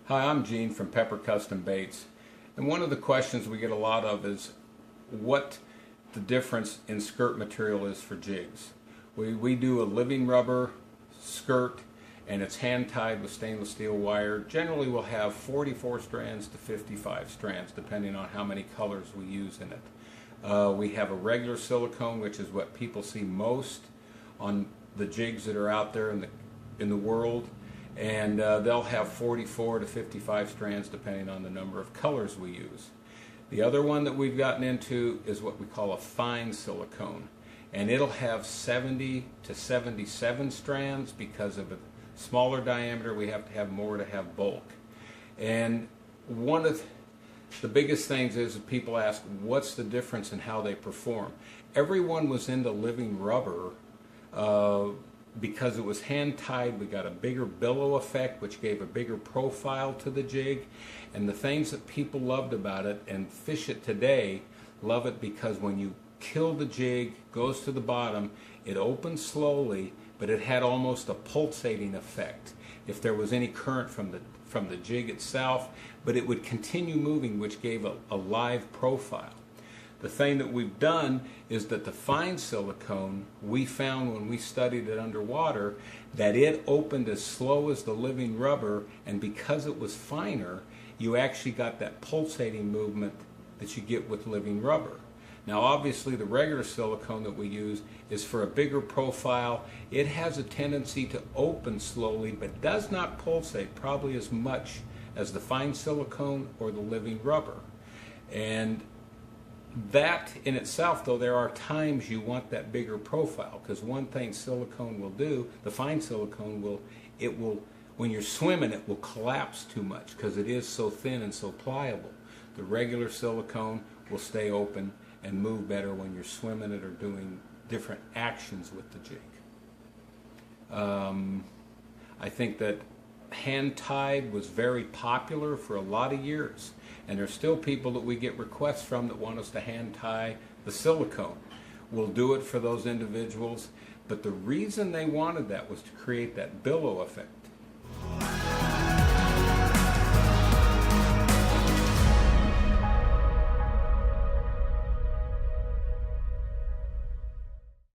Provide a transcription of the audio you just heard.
Hi, I'm Gene from Pepper Custom Baits, and one of the questions we get a lot of is what the difference in skirt material is for jigs. We do a living rubber skirt, and it's hand tied with stainless steel wire. Generally we'll have 44 strands to 55 strands depending on how many colors we use in it. We have a regular silicone, which is what people see most on the jigs that are out there in the world. And they'll have 44 to 55 strands depending on the number of colors we use. The other one that we've gotten into is what we call a fine silicone, and it'll have 70 to 77 strands. Because of a smaller diameter, we have to have more to have bulk. And one of the biggest things is that people ask, what's the difference in how they perform? Everyone was into living rubber because it was hand tied. We got a bigger billow effect, which gave a bigger profile to the jig. And the things that people loved about it, and fish it today, love it because when you kill the jig, goes to the bottom, it opens slowly, but it had almost a pulsating effect if there was any current from the jig itself, but it would continue moving, which gave a live profile. The thing that we've done is that the fine silicone, we found when we studied it underwater that it opened as slow as the living rubber, and because it was finer, you actually got that pulsating movement that you get with living rubber. Now obviously the regular silicone that we use is for a bigger profile. It has a tendency to open slowly but does not pulsate probably as much as the fine silicone or the living rubber. And that in itself, though, there are times you want that bigger profile, because one thing silicone will do, the fine silicone will, when you're swimming, it will collapse too much because it is so thin and so pliable. The regular silicone will stay open and move better when you're swimming it or doing different actions with the jig. I think that hand tied was very popular for a lot of years, and there's still people that we get requests from that want us to hand tie the silicone. We'll do it for those individuals, but the reason they wanted that was to create that billow effect.